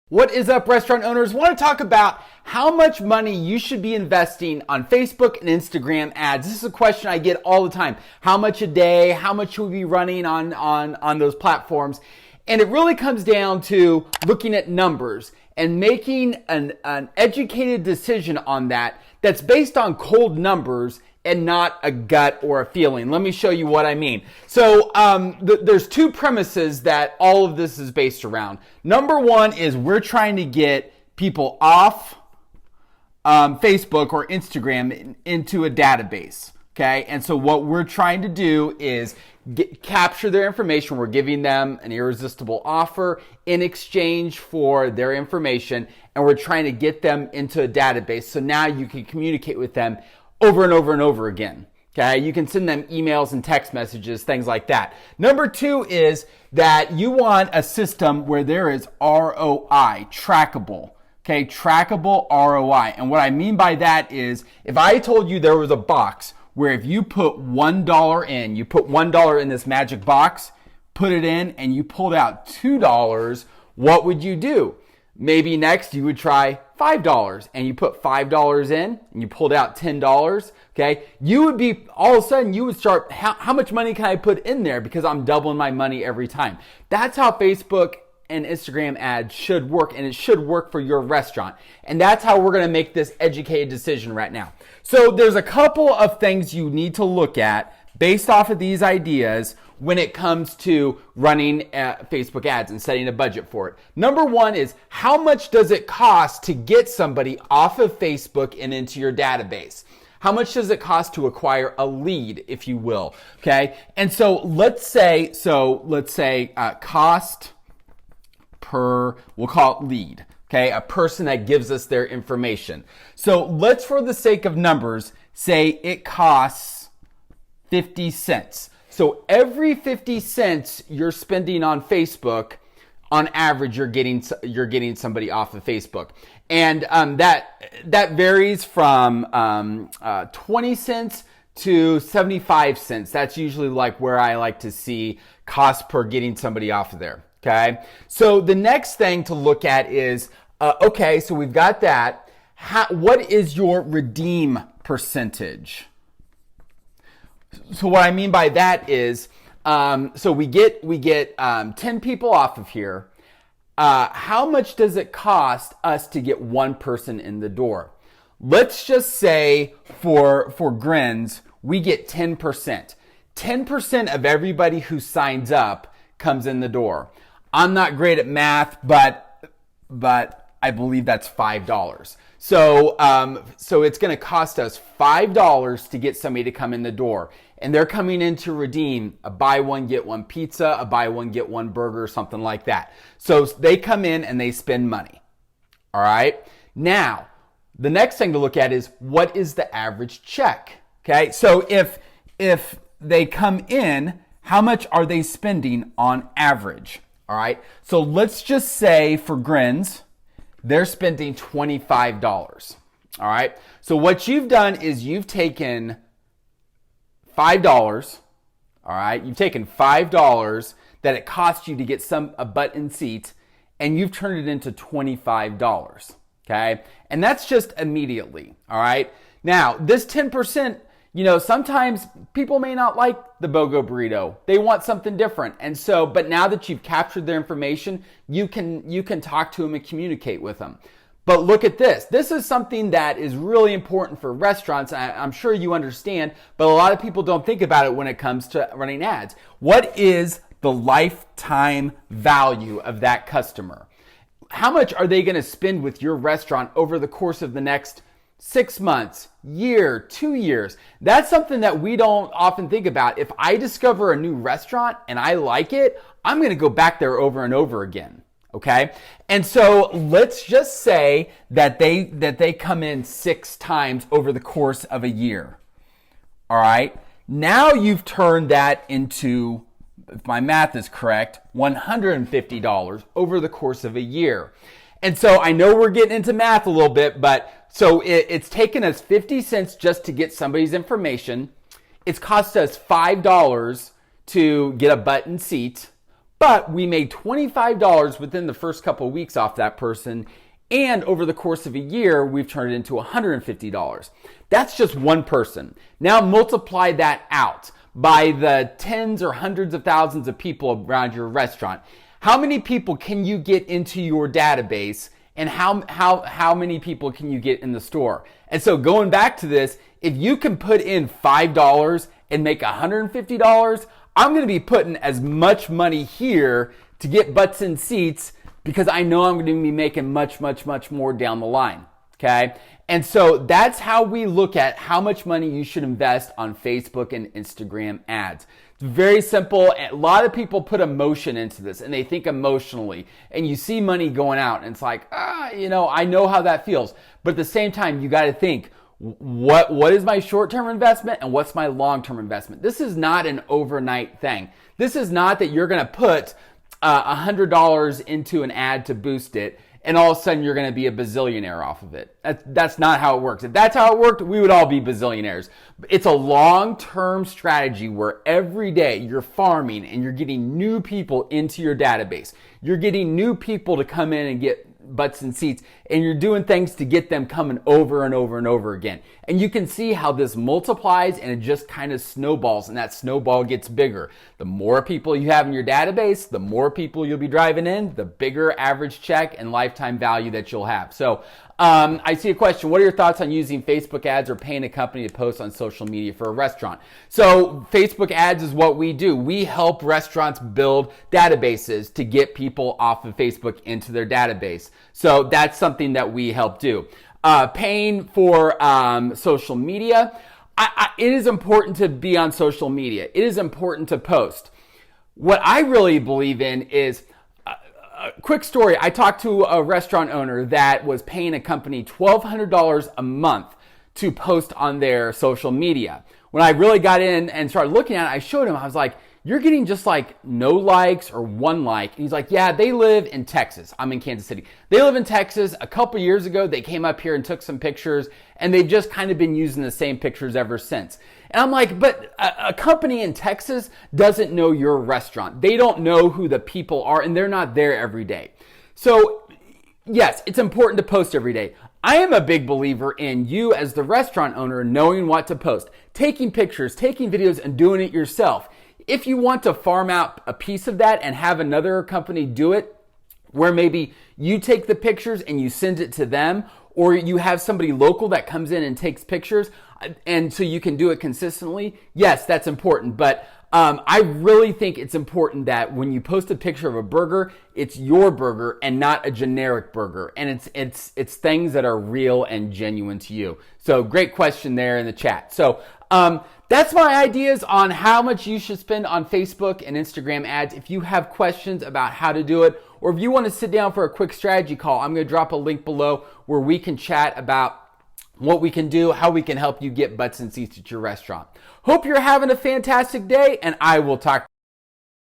What is up, restaurant owners? I want to talk about how much money you should be investing on Facebook and Instagram ads. This is a question I get all the time. How much a day? How much should we be running on those platforms? And it really comes down to looking at numbers and making an educated decision on that that's based on cold numbers and not a gut or a feeling. Let me show you what I mean. So there's two premises that all of this is based around. Number one is we're trying to get people off Facebook or Instagram into a database. Okay, and so what we're trying to do is capture their information. We're giving them an irresistible offer in exchange for their information, and we're trying to get them into a database. So now you can communicate with them over and over and over again. Okay, you can send them emails and text messages, things like that. Number two is that you want a system where there is ROI, trackable. Okay, trackable ROI. And what I mean by that is if I told you there was a box where if you put $1 in, you put $1 in this magic box, put it in, and you pulled out $2, what would you do? Maybe next you would try $5 and you put $5 in and you pulled out $10, okay? You would be, all of a sudden you would start, how much money can I put in there because I'm doubling my money every time? That's how Facebook and Instagram ads should work, and it should work for your restaurant. And that's how we're gonna make this educated decision right now. So there's a couple of things you need to look at based off of these ideas when it comes to running Facebook ads and setting a budget for it. Number one is how much does it cost to get somebody off of Facebook and into your database? How much does it cost to acquire a lead, if you will? Okay, and so let's say cost per, we'll call it lead. Okay, a person that gives us their information. So let's, for the sake of numbers, say it costs 50 cents. So every 50 cents you're spending on Facebook, on average, you're getting somebody off of Facebook. And that varies from 20 cents to 75 cents. That's usually like where I like to see cost per getting somebody off of there. Okay, so the next thing to look at is, okay, so we've got that. What is your redeem percentage? So what I mean by that is, so we get 10 people off of here. How much does it cost us to get one person in the door? Let's just say for Grins, we get 10%. 10% of everybody who signs up comes in the door. I'm not great at math, but I believe that's $5. So it's going to cost us $5 to get somebody to come in the door, and they're coming in to redeem a buy one get one pizza, a buy one get one burger, something like that. So they come in and they spend money. All right. Now, the next thing to look at is what is the average check? Okay. So if they come in, how much are they spending on average? All right, so let's just say for Grins, they're spending $25. All right, so what you've done is you've taken $5. All right, you've taken $5 that it cost you to get a butt in seat, and you've turned it into $25. Okay, and that's just immediately. All right, now this 10%. You know, sometimes people may not like the BOGO burrito. They want something different. And so, but now that you've captured their information, you can talk to them and communicate with them. But look at this. This is something that is really important for restaurants. I'm sure you understand, but a lot of people don't think about it when it comes to running ads. What is the lifetime value of that customer? How much are they going to spend with your restaurant over the course of the next 6 months, year, 2 years? That's something that we don't often think about. If I discover a new restaurant and I like it, I'm going to go back there over and over again. Okay. And so let's just say that they come in 6 times over the course of a year. All right. Now you've turned that into, if my math is correct, $150 over the course of a year. And so I know we're getting into math a little bit, but so it's taken us 50 cents just to get somebody's information. It's cost us $5 to get a button seat. but we made $25 within the first couple of weeks off that person. And over the course of a year, we've turned it into $150. That's just one person. Now multiply that out by the tens or hundreds of thousands of people around your restaurant. How many people can you get into your database, and how many people can you get in the store? And so going back to this, if you can put in $5 and make $150, I'm going to be putting as much money here to get butts in seats, because I know I'm going to be making much, much, much more down the line. Okay. And so that's how we look at how much money you should invest on Facebook and Instagram ads. It's very simple. A lot of people put emotion into this, and they think emotionally, and you see money going out and it's like, I know how that feels. But at the same time, you got to think, what is my short-term investment and what's my long-term investment? This is not an overnight thing. This is not that you're going to put $100 into an ad to boost it, and all of a sudden you're going to be a bazillionaire off of it. That's not how it works. If that's how it worked, we would all be bazillionaires. It's a long-term strategy where every day you're farming and you're getting new people into your database. You're getting new people to come in and get butts and seats, and you're doing things to get them coming over and over and over again. And you can see how this multiplies, and it just kind of snowballs, and that snowball gets bigger. The more people you have in your database, the more people you'll be driving in, the bigger average check and lifetime value that you'll have. So I see a question. What are your thoughts on using Facebook ads or paying a company to post on social media for a restaurant? So Facebook ads is what we do. We help restaurants build databases to get people off of Facebook into their database. So that's something that we help do. Paying for social media. It is important to be on social media. It is important to post. What I really believe in is, quick story. I talked to a restaurant owner that was paying a company $1,200 a month to post on their social media. When I really got in and started looking at it, I showed him, I was like, you're getting just like no likes or one like. And he's like, yeah, they live in Texas. I'm in Kansas City. They live in Texas. A couple years ago, they came up here and took some pictures, and they've just kind of been using the same pictures ever since. And I'm like, but a company in Texas doesn't know your restaurant. They don't know who the people are, and they're not there every day. So yes, it's important to post every day. I am a big believer in you as the restaurant owner knowing what to post, taking pictures, taking videos, and doing it yourself. If you want to farm out a piece of that and have another company do it, where maybe you take the pictures and you send it to them, or you have somebody local that comes in and takes pictures, and so you can do it consistently, yes, that's important. But I really think it's important that when you post a picture of a burger, it's your burger and not a generic burger. And it's things that are real and genuine to you. So great question there in the chat. So that's my ideas on how much you should spend on Facebook and Instagram ads. If you have questions about how to do it, or if you want to sit down for a quick strategy call, I'm going to drop a link below where we can chat about what we can do, how we can help you get butts and seats at your restaurant. Hope you're having a fantastic day, and I will talk